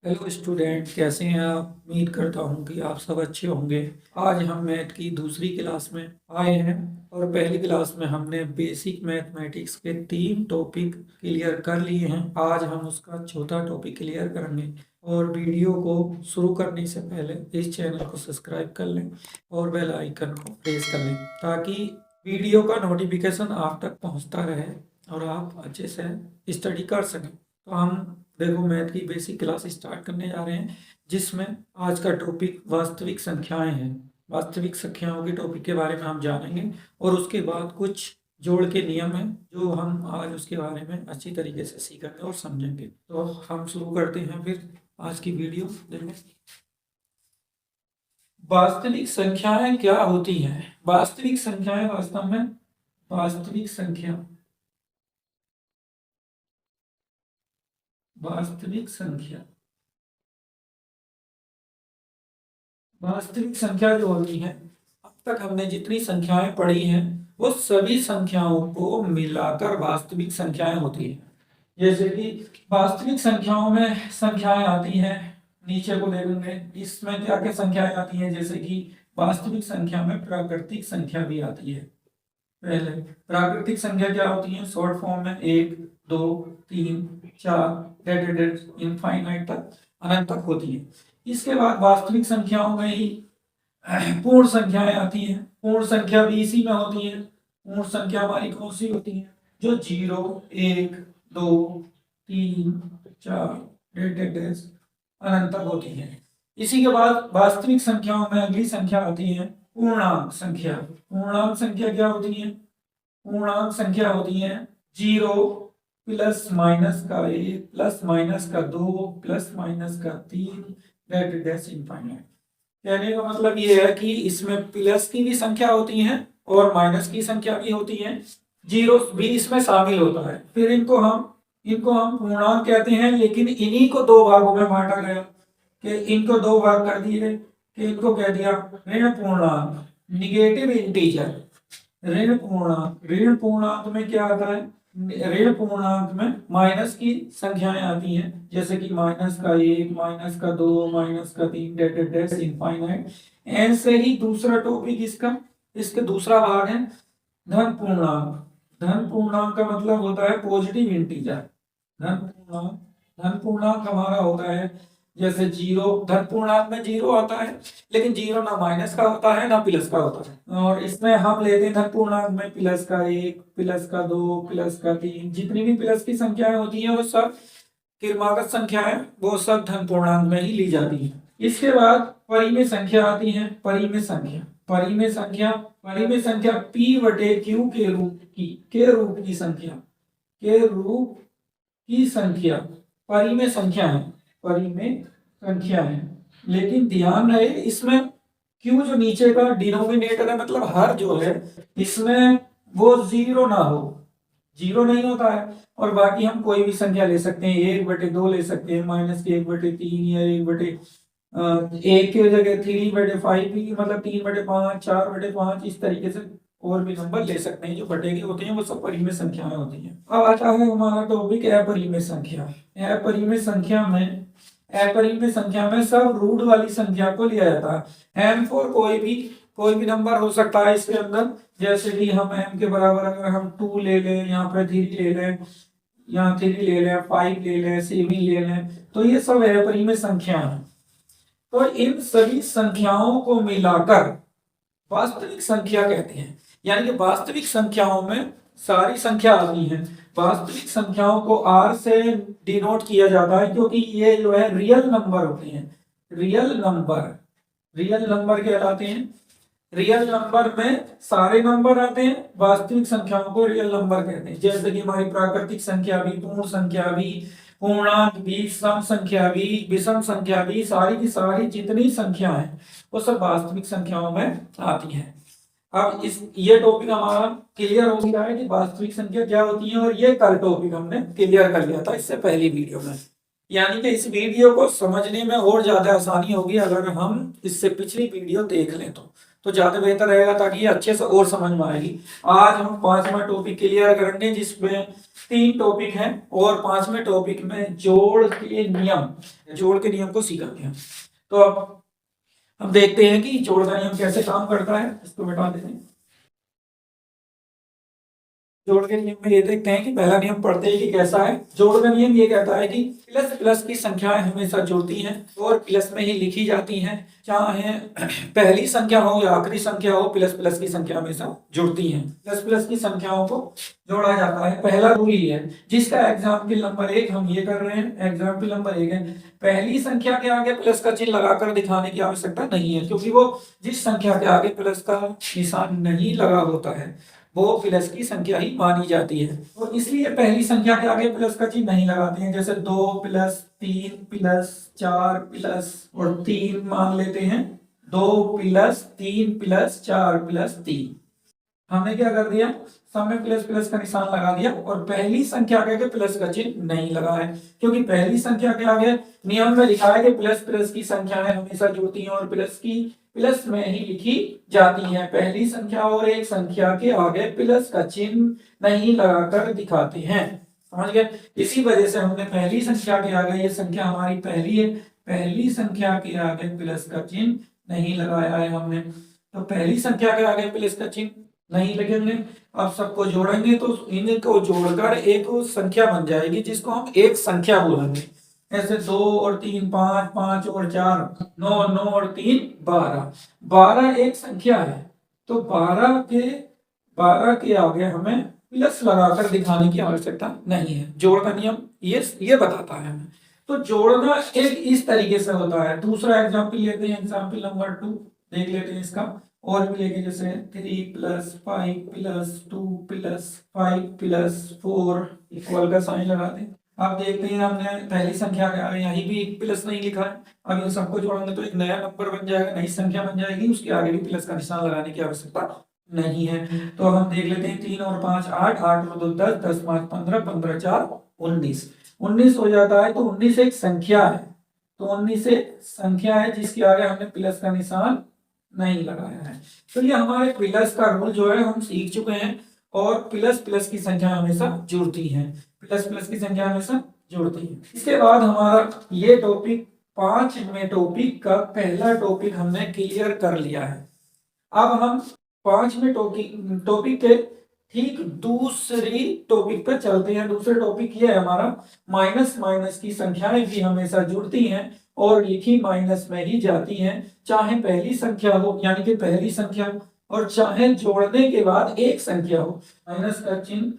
Hello student, कैसे हैं आप? उम्मीद करता हूं कि आप सब अच्छे होंगे। आज हम मैथ की दूसरी क्लास में आए हैं और पहली क्लास में हमने बेसिक मैथमेटिक्स के 3 टॉपिक क्लियर कर लिए हैं। आज हम उसका चौथा टॉपिक क्लियर करेंगे। और वीडियो को शुरू करने से पहले इस चैनल को सब्सक्राइब कर लें और बेल आइकन को प्रेस कर लें ताकि वीडियो का नोटिफिकेशन आप तक पहुंचता रहे और आप अच्छे से स्टडी कर सकें। तो हम देखो मैथ की बेसिक क्लास स्टार्ट करने जा रहे हैं, जिसमें आज का टॉपिक वास्तविक संख्याएं हैं। वास्तविक संख्याओं के टॉपिक के बारे में हम जानेंगे और उसके बाद कुछ जोड़ के नियम हैं जो हम आज उसके बारे में अच्छी तरीके से सीखेंगे और समझेंगे। तो हम शुरू करते हैं फिर आज की वीडियो। देखो, वास्तविक संख्याएं क्या होती हैं? वास्तविक संख्याएं वास्तव में वास्तविक संख्या वास्तविक संख्या वास्तविक संख्या जो होती है, अब तक हमने जितनी संख्याएं पढ़ी हैं वो सभी संख्याओं को मिलाकर वास्तविक संख्याएं होती हैं। जैसे कि वास्तविक संख्याओं में संख्याएं आती हैं, नीचे को देखेंगे इसमें क्या क्या संख्याएं आती हैं। जैसे कि वास्तविक संख्या में प्राकृतिक संख्या भी आती है। पहले प्राकृतिक संख्या क्या होती है? शॉर्ट फॉर्म में 1 2 3 4 इनफाइनाइट तक, अनंत तक होती है। इसके बाद वास्तविक संख्याओं में ही पूर्ण संख्याएं आती हैं। पूर्ण संख्या भी इसी में होती है। पूर्ण संख्या हमारी कौन सी होती है? जो 0 1 2 3 4 अनंत तक होती है। इसी के बाद वास्तविक संख्याओं में अगली संख्या आती है पूर्णांक संख्या। पूर्णांक संख्या क्या होती है? पूर्णांक संख्या होती है 0 प्लस माइनस का 1 प्लस माइनस का 2 प्लस माइनस का 3 इनफाइनाइट। कहने का मतलब ये है कि इसमें प्लस की भी संख्या होती है और माइनस की संख्या भी होती है, जीरो भी इसमें शामिल होता है। फिर इनको हम पूर्णांक कहते हैं, लेकिन इन्हीं को दो भागों में बांटा गया कि इनको दो भाग कर दिए कि इनको कह दिया ऋण पूर्णांक, निगेटिव इंटीजर। ऋण पूर्णांक में क्या आता है? ऋण पूर्णांक में माइनस की संख्याएं आती हैं, जैसे कि माइनस का 1 माइनस का 2 माइनस का 3 इनफाइनाइट। ऐसे ही दूसरा टॉपिक इसके दूसरा भाग है धन पूर्णांक। धन पूर्णांक का मतलब होता है पॉजिटिव इंटीजर। धन पूर्णांक हमारा होता है जैसे 0। धन पूर्णांक में 0 आता है, लेकिन 0 ना माइनस का होता है ना प्लस का होता है। और इसमें हम लेते हैं धन पूर्णांक में प्लस का 1 प्लस का 2 प्लस का 3, जितनी भी प्लस की संख्याएं होती हैं वो सब क्रमागत संख्याएं, वो सब धन पूर्णांक में ही ली जाती है। इसके बाद परिमेय संख्या आती है। परिमेय संख्या p बटे q के रूप की संख्या परिमेय संख्या है। लेकिन ध्यान रहे, इसमें q जो नीचे का डिनोमिनेटर है, मतलब हर जो है इसमें वो 0 ना हो, 0 नहीं होता है। और बाकी हम कोई भी संख्या ले सकते हैं, 1/2 ले सकते हैं, माइनस के 1/3 या 1 की जगह 3/5 भी, मतलब 3/5 4/5 इस तरीके से और भी नंबर ले सकते हैं। जो बटे के होते हैं वो सब परिमेय संख्याएं होती हैं। अब आता है हमारा टॉपिक अपरिमेय संख्या। अपरिमेय संख्या में सब रूट वाली संख्या को लिया जाता है। m फोर कोई भी नंबर हो सकता है इसके अंदर। जैसे कि हम m के बराबर अगर हम 2 ले लें, यहाँ पर 3 ले लें, यहाँ 3 ले लें, 5 ले लें, 7 ले लें, तो ये सब अपरिमेय संख्या है। तो इन सभी संख्याओं को मिलाकर वास्तविक संख्या कहते हैं। यानी कि वास्तविक संख्याओं में सारी संख्या आती है। वास्तविक संख्याओं को r से डिनोट किया जाता है, क्योंकि ये जो है रियल नंबर होते हैं। रियल नंबर कहलाते हैं। रियल नंबर में सारे नंबर आते हैं। वास्तविक संख्याओं को रियल नंबर कहते हैं। जैसे कि हमारी प्राकृतिक संख्या भी, पूर्ण संख्या भी, पूर्णांक भी, सम संख्या भी, विषम संख्या भी, सारी की सारी जितनी संख्या है वो सब वास्तविक संख्याओं में आती हैं। अब ये टॉपिक हमारा क्लियर हो गया है कि वास्तविक संख्या क्या होती है, और ये कल टॉपिक हमने क्लियर कर लिया था इससे पहली वीडियो में। यानी कि इस वीडियो को समझने में और ज्यादा आसानी होगी अगर हम इससे पिछली वीडियो देख लें। तो ज्यादा बेहतर रहेगा, ताकि ये अच्छे से और समझ में आएगी। आज हम 5वां टॉपिक क्लियर करेंगे, जिसमें 3 टॉपिक हैं, और 5वें टॉपिक में जोड़ के नियम को सीखेंगे। तो अब हम देखते हैं कि जोड़ का नियम कैसे काम करता है। इसको मिटा देते हैं। जोड़ के नियम में ये देखते हैं कि पहला नियम पढ़ते हैं कि कैसा है। जोड़ का नियम ये कहता है कि प्लस प्लस की संख्याएं हमेशा जुड़ती हैं और प्लस में ही लिखी जाती हैं, चाहे पहली संख्या हो या आखिरी संख्या हो, प्लस प्लस की संख्या हमेशा जुड़ती हैं। प्लस प्लस की संख्याओं को जोड़ा जाता है। पहला रूल ये है, जिसका एग्जाम्पल नंबर 1 हम ये कर रहे हैं। एग्जाम्पल नंबर 1 है, पहली संख्या के आगे प्लस का चिन्ह लगाकर दिखाने की आवश्यकता नहीं है, क्योंकि वो जिस संख्या के आगे प्लस का निशान नहीं लगा होता है वो प्लस की संख्या ही मानी जाती है, और इसलिए पहली संख्या के आगे प्लस का चिन्ह नहीं लगाते हैं। जैसे 2 प्लस 3 प्लस 4 प्लस और 3 मान लेते हैं। 2 प्लस 3 प्लस 4 प्लस 3, हमने क्या कर दिया, सब में प्लस प्लस का निशान लगा दिया, और पहली संख्या के आगे प्लस का चिन्ह नहीं लगा है, क्योंकि पहली संख्या के आगे नियम में लिखा है कि प्लस प्लस की संख्याएं हमेशा जुड़ती हैं और प्लस में ही लिखी जाती हैं। पहली संख्या और एक संख्या के आगे प्लस का चिन्ह नहीं लगाकर दिखाते हैं। समझ गए? इसी वजह से हमने पहली संख्या के आगे, ये संख्या हमारी पहली है, पहली संख्या के आगे प्लस का चिन्ह नहीं लगाया है हमने। तो पहली संख्या के आगे प्लस का चिन्ह नहीं लगेंगे। अब सबको जोड़ेंगे तो इनको जोड़कर एक संख्या बन जाएगी, जिसको हम एक संख्या बोलेंगे। ऐसे 2 और 3 5, 5 और 4 9, 9 और 3 12। 12 एक संख्या है, तो 12 के आगे हमें प्लस लगाकर दिखाने की आवश्यकता नहीं है। जोड़ का नियम ये बताता है हमें। तो जोड़ना एक इस तरीके से होता है। दूसरा एग्जाम्पल लेते हैं, एग्जाम्पल नंबर 2 देख लेते हैं इसका। और भी लेके, जैसे 3 plus 5 plus 2 plus 5 plus 4 equal का साइन लगा दें। अब देखते हैं, हमने पहली संख्या के आगे यहीं भी प्लस नहीं लिखा है। अब इन सबको जोड़ेंगे तो एक नया नंबर बन जाएगा, नई संख्या बन जाएगी, उसके आगे भी प्लस का निशान लगाने की आवश्यकता नहीं है। तो हम देख लेते हैं, 3 और 5 8, 8 और 2 10, 10 5 15, 15 4 19, 19 हो जाता है। तो 19 एक संख्या है, तो 19 एक संख्या है जिसके आगे हमने प्लस का निशान नहीं लगाया है। तो ये हमारे प्लस का रूल जो है हम सीख चुके हैं, और प्लस प्लस की संख्या हमेशा जुड़ती है, प्लस प्लस की संख्या हमेशा जुड़ती है। इसके बाद हमारा ये टॉपिक 5वें टॉपिक का पहला टॉपिक हमने क्लियर कर लिया है। अब हम 5वें टॉपिक के ठीक दूसरी टॉपिक पे चलते हैं। दूसरे टॉपिक ये है हमारा, माइनस माइनस की संख्याएं भी हमेशा जुड़ती हैं और लिखी माइनस में ही जाती हैं, चाहे पहली संख्या हो, यानी कि पहली संख्या, और चाहे जोड़ने के बाद एक संख्या हो, माइनस का चिन्ह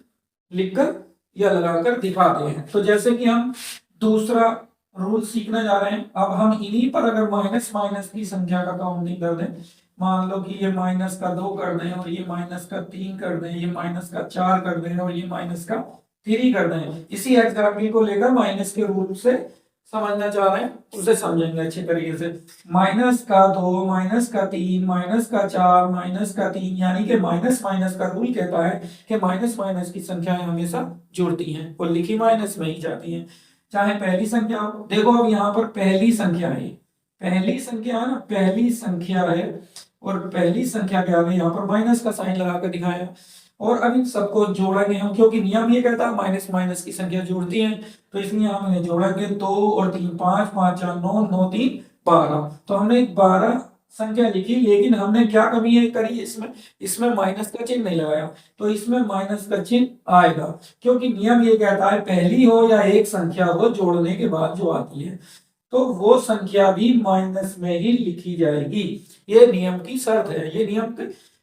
लिखकर या लगाकर दिखाते हैं। तो जैसे कि हम दूसरा रूल सीखने जा रहे हैं। अब हम इन्हीं पर अगर माइनस माइनस की संख्या का काउंटिंग कर दें, मान लो कि ये माइनस का 2 कर दें, और ये माइनस का 3 कर दें, ये माइनस का 4 कर दें, और ये माइनस का 3 कर दें। इसी एग्जाम्पल को लेकर माइनस के रूल से समझना चाह रहे हैं, उसे समझेंगे अच्छे तरीके से। माइनस का 2, माइनस का 3, माइनस का 4, माइनस का 3, यानी कि माइनस माइनस का रूल कहता है कि माइनस माइनस की संख्याएं हमेशा जुड़ती हैं और लिखी माइनस में ही जाती हैं, चाहे पहली संख्या हो। देखो अब यहाँ पर पहली संख्या है, पहली संख्या है ना, पहली संख्या है, और पहली संख्या के आगे यहाँ पर माइनस का साइन लगाकर दिखाया। और अब इन सबको जोड़ेंगे हम, क्योंकि नियम ये कहता है माइनस माइनस की संख्या जोड़ती है, तो इसलिए हम इन्हें जोड़ेंगे। 2 और 3 5, 5 4 9, 9 3 12। तो हमने 12 संख्या लिखी, लेकिन हमने क्या कमी करी इसमें माइनस का चिन्ह नहीं लगाया, तो इसमें माइनस का चिन्ह आएगा, क्योंकि नियम ये कहता है पहली हो या एक संख्या हो जोड़ने के बाद जो आती है, तो वो संख्या भी माइनस में ही लिखी जाएगी। ये नियम की शर्त है, ये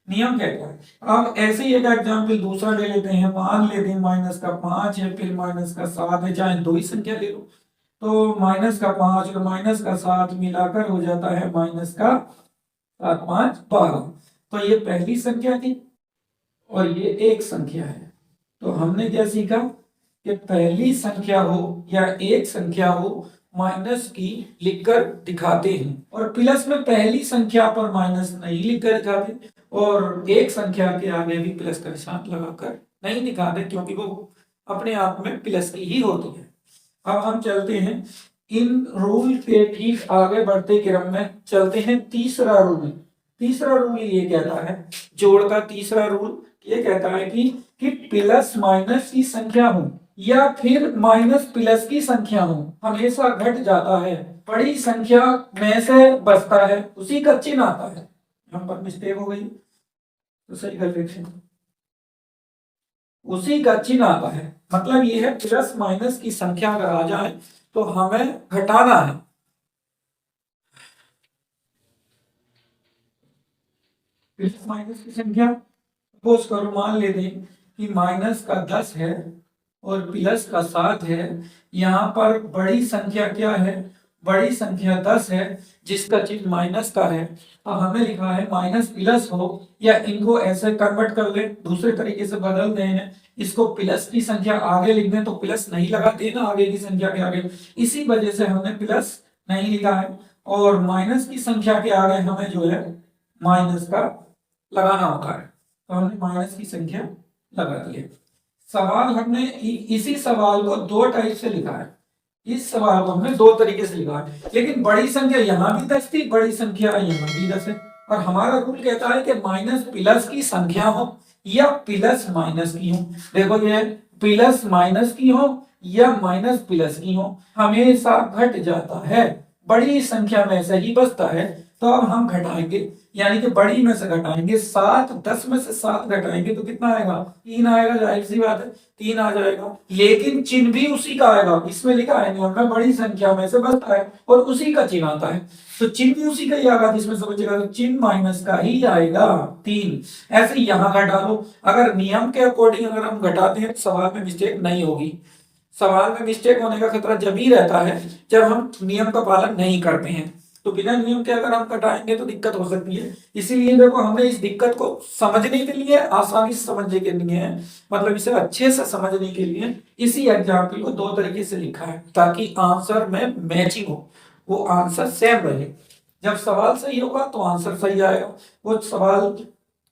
नियम कहता है। अब ऐसे ही एक एग्जाम्पल दूसरा ले लेते हैं। मान लेते हैं माइनस का 5 है, फिर माइनस का 7 है, चाहे दो ही संख्या ले लो, तो माइनस का 5 और माइनस का 7 मिलाकर हो जाता है माइनस का 7 5 12। तो ये पहली संख्या थी और ये एक संख्या है। तो हमने क्या सीखा कि पहली संख्या हो या एक संख्या हो, माइनस की लिखकर दिखाते हैं, और प्लस में पहली संख्या पर माइनस नहीं लिखकर दिखाते, और एक संख्या के आगे भी प्लस का निशान लगाकर नहीं दिखाते, क्योंकि वो अपने आप में प्लस की ही होती है। अब हम चलते हैं इन रूल के ठीक आगे बढ़ते क्रम में, चलते हैं तीसरा रूल। तीसरा रूल ये कहता है, जोड़ का तीसरा रूल ये कहता है कि प्लस माइनस की संख्या हो या फिर माइनस प्लस की संख्या हो हमेशा घट जाता है, बड़ी संख्या में से बचता है, उसी का चिन्ह आता है। यहाँ पर मिस्टेक हो गई तो सही कर लेते हैं, उसी का चिन्ह आता है। मतलब ये है प्लस माइनस की संख्या अगर आ जाए तो हमें घटाना है। प्लस माइनस की संख्या सपोज करो, मान लेते हैं कि माइनस का 10 है और प्लस का 7 है। यहाँ पर बड़ी संख्या क्या है, बड़ी संख्या 10 है जिसका चिन्ह माइनस का है। अब हमें लिखा है माइनस प्लस हो, या इनको ऐसे कन्वर्ट कर ले, दूसरे तरीके से बदल दें, इसको प्लस की संख्या आगे लिख दें तो प्लस नहीं लगाते ना आगे की संख्या के आगे, इसी वजह से हमने प्लस नहीं लिखा है। और माइनस की संख्या के आगे हमें जो है माइनस का लगाना होता है, तो हमने माइनस की संख्या लगा दी है। सवाल हमने इसी सवाल को दो टाइप से लिखा है, इस सवाल को हमने दो तरीके से लिखा है, लेकिन बड़ी संख्या यहाँ भी 10 थी, बड़ी संख्या यहाँ भी 10 है, और हमारा रूल कहता है कि माइनस प्लस की संख्या हो या प्लस माइनस की हो। देखो ये प्लस माइनस की हो या माइनस प्लस की हो हमेशा घट जाता है, बड़ी संख्या में से ही बचता है। तो अब हम घटाएंगे, यानी कि बड़ी में से घटाएंगे, 7 10 में से 7 घटाएंगे तो कितना आएगा, 3 आएगा, जाहिर सी बात है 3 आ जाएगा, लेकिन चिन्ह भी उसी का आएगा। इसमें लिखा है नियम में बड़ी संख्या में से बचता है और उसी का चिन्ह आता है, तो चिन्ह भी उसी का ही आएगा, जिसमें से बचेगा तो चिन्ह माइनस का ही आएगा 3। ऐसे यहाँ घटा लो, अगर नियम के अकॉर्डिंग अगर हम घटाते हैं सवाल में मिस्टेक नहीं होगी। सवाल में मिस्टेक होने का खतरा जब ही रहता है जब हम नियम का पालन नहीं करते हैं, तो बिना नियम के अगर हम घटाएंगे तो दिक्कत हो सकती है। इसीलिए देखो हमने इस दिक्कत को समझने के लिए, आसानी से समझने के लिए, मतलब इसे अच्छे से समझने के लिए इसी एग्जाम्पल को दो तरीके से लिखा है, ताकि आंसर में मैचिंग हो, वो आंसर सेम रहे। जब सवाल सही होगा तो आंसर सही आएगा, वो सवाल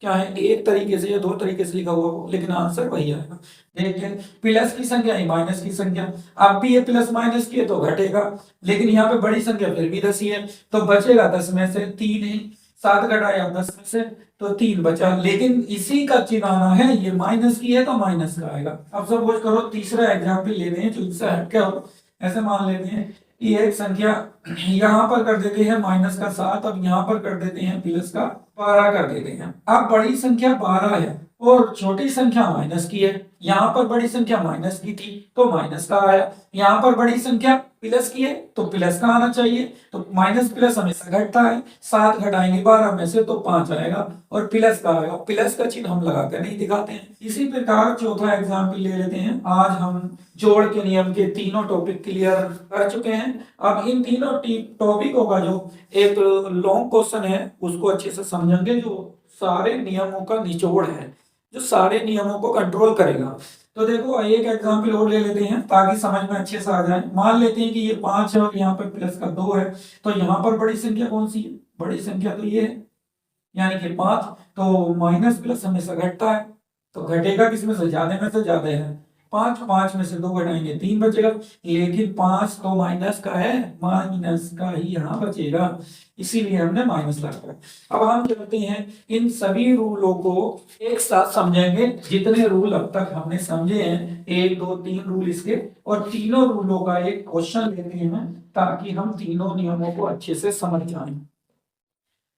क्या है एक तरीके से या दो तरीके से लिखा हुआ हो, लेकिन आंसर वही आएगा। देखिए प्लस की संख्या है माइनस की संख्या, अब भी ये प्लस माइनस की है तो घटेगा, लेकिन यहाँ पे बड़ी संख्या फिर भी 10 ही है, तो बचेगा 10 में से 3 ही, 7 घटाया 10 में से तो 3 बचा, लेकिन इसी का चिन्ह आना है, ये माइनस की है तो माइनस का आएगा। अब सपोज करो तीसरा एग्जाम्पल लेते हैं जो इससे हटके हो, ऐसे मान लेते हैं कि एक संख्या यहाँ पर कर देते हैं माइनस का 7, अब यहाँ पर कर देते हैं प्लस का 12 कर देते हैं। अब बड़ी संख्या 12 है और छोटी संख्या माइनस की है, यहाँ पर बड़ी संख्या माइनस की थी तो माइनस का आया, यहाँ पर बड़ी संख्या प्लस की है तो प्लस का आना चाहिए, तो माइनस प्लस हमेशा घटता है, 7 घटाएंगे 12 में से तो 5 आएगा और प्लस का आएगा, प्लस का चिन्ह हम लगा कर नहीं दिखाते हैं। इसी प्रकार चौथा एग्जाम्पल ले लेते हैं। आज हम जोड़ के नियम के तीनों टॉपिक क्लियर कर चुके हैं, अब इन तीनों टॉपिकों का जो एक लॉन्ग क्वेश्चन है उसको अच्छे से समझेंगे, जो सारे नियमों का निचोड़ है, जो सारे नियमों को कंट्रोल करेगा। तो देखो एक एग्जांपल और ले लेते हैं ताकि समझ में अच्छे से आ जाए। मान लेते हैं कि ये 5 है और यहाँ पर प्लस का 2 है, तो यहाँ पर बड़ी संख्या कौन सी है, बड़ी संख्या तो ये है, यानी कि 5, तो माइनस प्लस हमेशा घटता है, तो घटेगा किसमें से, ज्यादा में से ज्यादा है, 5 में से 2 घटाएंगे 3 बचेगा, लेकिन 5 तो माइनस का है, माइनस का ही यहाँ बचेगा, इसीलिए हमने माइनस लगाया। अब हम चलते हैं इन सभी रूलों को एक साथ समझेंगे, जितने रूल अब तक हमने समझे हैं 1 2 3 रूल इसके, और तीनों रूलों का एक क्वेश्चन लेते हैं ताकि हम तीनों नियमों को अच्छे से समझ जाएं।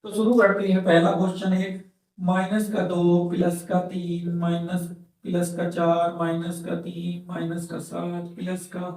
तो शुरू करते हैं। पहला क्वेश्चन है माइनस का 2 प्लस का 3 माइनस प्लस का 4 माइनस का 3 माइनस का 7 प्लस का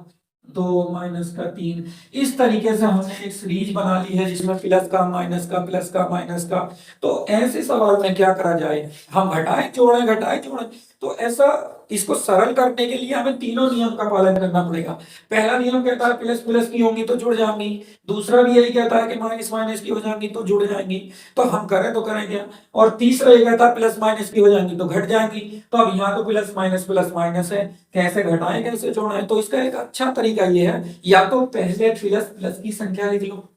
2 माइनस का 3। इस तरीके से हमने एक सीरीज बना ली है जिसमें प्लस का माइनस का प्लस का माइनस का। तो ऐसे सवाल में क्या करा जाए, हम घटाएं जोड़ें, तो ऐसा इसको सरल करने के लिए हमें तीनों नियम का पालन करना पड़ेगा। पहला नियम कहता है प्लस प्लस की होंगी तो जुड़ जाएंगी, दूसरा भी यही कहता है कि माइनस माइनस की हो जाएंगी तो जुड़ जाएंगी, तो हम करें तो करेंगे, और तीसरा ये कहता है प्लस माइनस की हो जाएंगी तो घट जाएंगी। तो अब यहाँ तो प्लस माइनस है, कैसे घटाएं कैसे जोड़ें, तो इसका एक अच्छा तरीका ये है, या तो पहले प्लस प्लस की संख्या लिख लो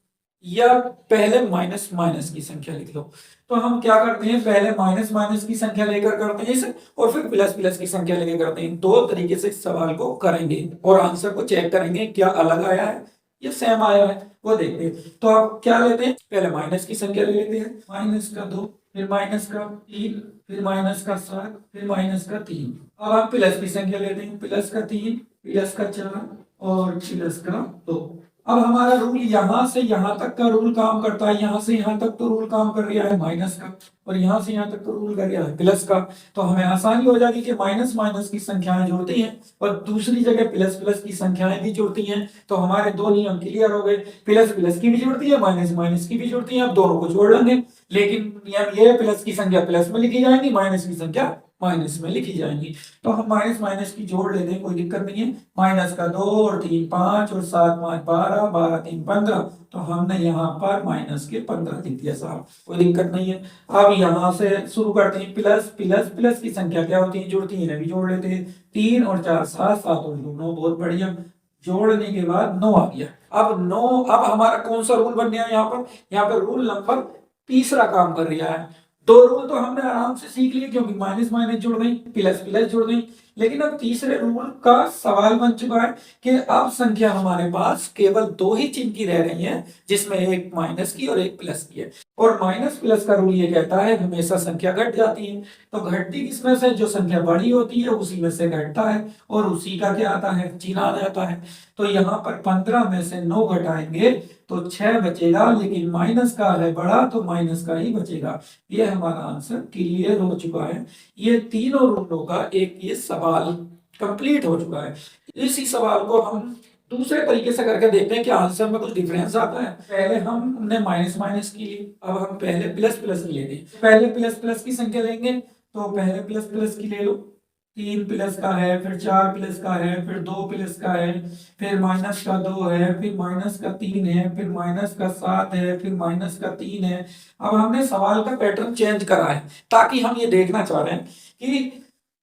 या पहले माइनस माइनस की संख्या लिख लो। तो हम क्या करते हैं, पहले माइनस माइनस की संख्या लेकर करते हैं इसे, और फिर प्लस प्लस की संख्या लेकर करते हैं। दो तरीके से इस सवाल को करेंगे और आंसर को चेक करेंगे क्या अलग आया है ये सेम आया है वो देखते हैं। तो आप क्या लेते हैं, पहले माइनस की संख्या ले लेते हैं, -2, फिर -3, फिर -7, फिर -3। अब आप प्लस की संख्या लेते हैं, +3, +4 और +2। अब हमारा रूल यहाँ से यहाँ तक का रूल काम करता है, यहाँ से यहाँ तक तो रूल काम कर रहा है माइनस का, और यहाँ से यहाँ तक तो रूल कर रहा है प्लस का। तो हमें आसानी हो जाएगी कि माइनस माइनस की संख्याएं जोड़ती हैं और दूसरी जगह प्लस प्लस की संख्याएं भी जुड़ती हैं। तो हमारे दो नियम क्लियर हो गए, प्लस प्लस की भी जुड़ती है, माइनस माइनस की भी जुड़ती है। अब दोनों को जोड़ लेंगे, लेकिन नियम ये है प्लस की संख्या प्लस में लिखी जाएगी, माइनस की संख्या माइनस में लिखी जाएंगी। तो हम माइनस माइनस की जोड़ लेते हैं, कोई दिक्कत नहीं है। -2 और 3 5 और 7 5 12, 12 3 15। तो हमने यहाँ पर माइनस के 15 लिख दिया साहब, कोई दिक्कत नहीं है। अब यहाँ से शुरू करते हैं, प्लस प्लस प्लस की संख्या क्या होती है, जुड़ती है, भी जोड़ लेते हैं। 3 और 4 7, 7 और 2 9, बहुत बढ़िया। जोड़ने के बाद 9 आ गया। अब 9, अब हमारा कौन सा रूल बन गया यहाँ पर रूल नंबर तीसरा काम कर रहा है। दो रूल तो हमने आराम से सीख लिए, क्योंकि माइनस माइनस जुड़ गई, प्लस प्लस जुड़ गई। लेकिन अब तीसरे रूल का सवाल बन चुका है कि अब संख्या हमारे पास केवल दो ही चिन्ह की रह रही है, जिसमें एक माइनस की और एक प्लस की है। और माइनस प्लस का रूल ये कहता है हमेशा संख्या घट जाती है। तो घटती किसमें से, जो संख्या बड़ी होती है उसी में से घटता है, और उसी का क्या आता है, चिन्ह आ जाता है। तो यहाँ पर 15 में से 9 घटाएंगे तो 6 बचेगा, लेकिन माइनस का है बड़ा तो माइनस का ही बचेगा। ये हमारा आंसर क्लियर हो चुका है। ये तीनों रूलों का एक ये सवाल कंप्लीट हो चुका है। इसी सवाल को हम दूसरे तरीके से करके देखते हैं कि आंसर में कुछ डिफरेंस आता है। पहले हमने माइनस माइनस की ली, अब हम पहले प्लस प्लस की लेते हैं। पहले प्लस प्लस की संख्या लेंगे, तो पहले प्लस प्लस की ले लो। 3 प्लस का है, फिर 4 प्लस का है, फिर 2 प्लस का है, फिर माइनस का 2 है, फिर माइनस का 3 है, फिर माइनस का 7 है, फिर माइनस का 3 है। अब हमने सवाल का पैटर्न चेंज करा है, ताकि हम ये देखना चाह रहे हैं कि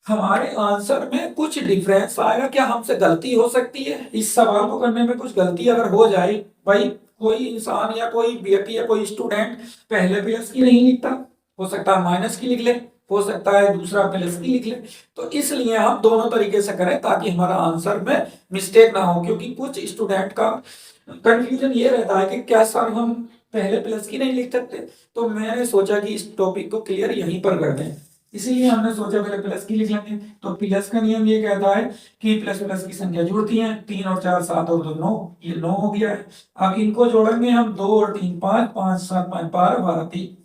हमारे आंसर में कुछ डिफरेंस आएगा, क्या हमसे गलती हो सकती है इस सवाल को करने में। कुछ गलती अगर हो जाए, भाई कोई इंसान या कोई व्यक्ति या कोई स्टूडेंट पहले प्लस की नहीं लिखता, हो सकता है माइनस की लिख ले, हो सकता है दूसरा प्लस की लिख ले। तो इसलिए हम दोनों तरीके से करें ताकि हमारा आंसर में मिस्टेक ना हो, क्योंकि कुछ स्टूडेंट का कंफ्यूजन ये रहता है कि क्या सर हम पहले प्लस की नहीं लिख सकते। तो मैंने सोचा कि इस टॉपिक को क्लियर यहीं पर कर दें, इसीलिए हमने सोचा पहले प्लस की लिख लेंगे। तो प्लस का नियम ये कहता है कि प्लस प्लस की संख्या जुड़ती है, 3 और 4 7 और 2 9, ये 9 हो गया है। अब इनको जोड़ेंगे हम, 2 और 3 5, 5 7 5 12,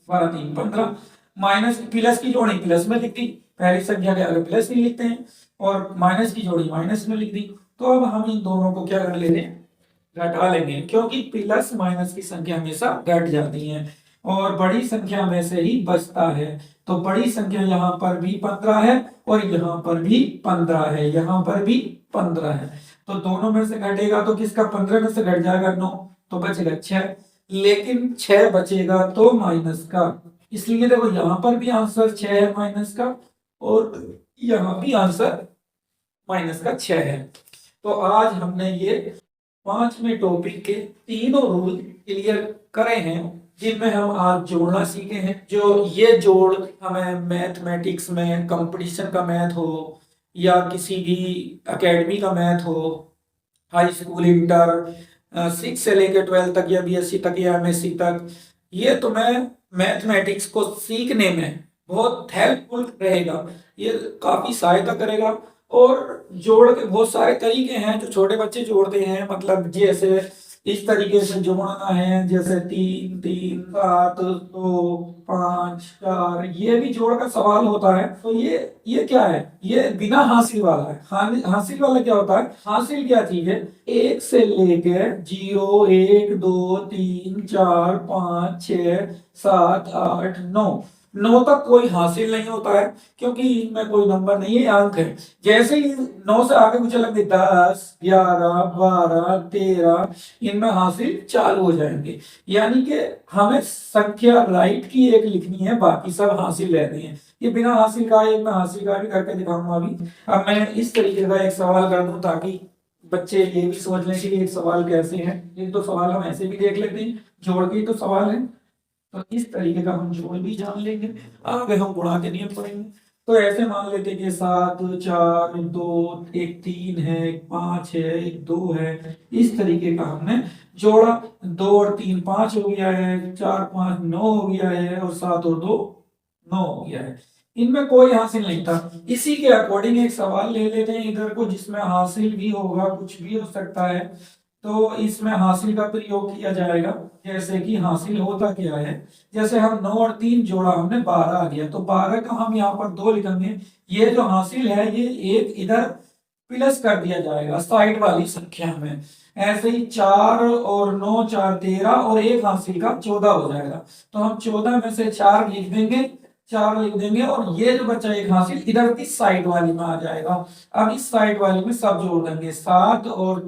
12 3 15। माइनस प्लस की जोड़ी प्लस में लिख दी, पहली संख्या के आगे प्लस नहीं लिखते हैं, और माइनस की जोड़ी माइनस में लिख दी। तो अब हम इन दोनों को क्या कर लेंगे, घटा लेंगे, क्योंकि प्लस माइनस की संख्या हमेशा घट जाती है और बड़ी संख्या में से ही बचता है। तो बड़ी संख्या यहाँ पर भी 15 है और यहाँ पर भी 15 है, यहाँ पर भी 15 है। तो दोनों में से घटेगा तो किसका, 15 में से घट जाएगा 9, तो बचेगा 6, लेकिन 6 बचेगा तो माइनस का। इसलिए देखो यहाँ पर भी आंसर 6 है माइनस का, और यहाँ भी आंसर माइनस का 6 है। तो आज हमने ये 5वें टॉपिक के तीनों रूल क्लियर करे हैं, जिनमें हम आज जोड़ना सीखे हैं। जो ये जोड़ हमें मैथमेटिक्स में कंपटीशन का मैथ हो या किसी भी एकेडमी का मैथ हो, हाई स्कूल इंटर 6 से लेकर 12 तक या बीएससी तक या एमएससी तक, ये तुम्हें मैथमेटिक्स को सीखने में बहुत हेल्पफुल रहेगा, ये काफी सहायता करेगा। और जोड़ के बहुत सारे तरीके हैं जो छोटे बच्चे जोड़ते हैं, मतलब जैसे इस तरीके से जोड़ना है, जैसे 3 3 7 2 5 4, ये भी जोड़ का सवाल होता है। तो ये क्या है, ये बिना हासिल वाला है। हासिल वाला क्या होता है, हासिल क्या चीज है, 1 से लेकर 0 1 2 3 4 5 6 7 8 9, 9 तक कोई हासिल नहीं होता है, क्योंकि इनमें कोई नंबर नहीं है, अंक है। जैसे ही 9 से आगे कुछ चलेंगे 10 11 12 13, इनमें हासिल चालू हो जाएंगे। यानी कि हमें संख्या राइट की एक लिखनी है, बाकी सब हासिल रहते हैं। ये बिना हासिल का, एक मैं हासिल का भी करके दिखाऊंगा अभी। अब मैं इस तरीके का एक सवाल कर दूं ताकि बच्चे ये भी समझ लें कि एक सवाल कैसे है। एक दो सवाल हम ऐसे भी देख लेते हैं, जोड़ के तो सवाल है, तो इस तरीके का हम जोड़ भी जान लेंगे। आगे हम गुणा के नियम पढ़ेंगे। तो ऐसे मान लेते कि 7 4 2 एक 3 है, एक 5 है, एक 2 है, इस तरीके का हमने जोड़ा। 2 और 3 5 हो गया है, 4 5 9 हो गया है, और 7 और 2 9 हो गया है। इनमें कोई हासिल नहीं था। इसी के अकॉर्डिंग एक सवाल ले लेते हैं इधर को, जिसमें हासिल भी होगा, कुछ भी हो सकता है। तो इसमें हासिल का प्रयोग किया जाएगा। जैसे कि हासिल होता क्या है, जैसे हम 9 और 3 जोड़ा, हमने 12 आ गया, तो 12 का हम यहाँ पर 2 लिखेंगे। ये जो हासिल है ये एक इधर प्लस कर दिया जाएगा साइड वाली संख्या में। ऐसे ही 4 और 9 4 13, और एक हासिल का 14 हो जाएगा। तो हम 14 में से 4 लिख देंगे, 4 लिख देंगे, और ये जो बचा एक हासिल इधर की साइड वाली में आ जाएगा। अब इस साइड वाली में सब जोड़ देंगे, 7 और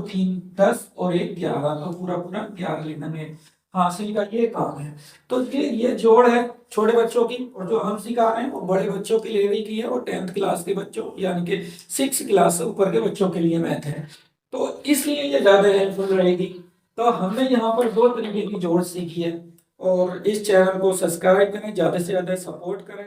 3 10, और एक 11, तो पूरा पूरा 11 लिख देंगे। हासिल का ये काम है। तो ये जोड़ है छोटे बच्चों की, और जो हम सिखा रहे हैं वो बड़े बच्चों के लिए भी की है, और 10th क्लास के बच्चों यानी कि 6 क्लास से ऊपर के बच्चों के लिए मैथ है। तो इसलिए ये ज्यादा हेल्पफुल रहेगी। तो हमने यहाँ पर 2 तरीके की जोड़ सीखी है। और इस चैनल को सब्सक्राइब करें, ज्यादा से ज्यादा सपोर्ट करें।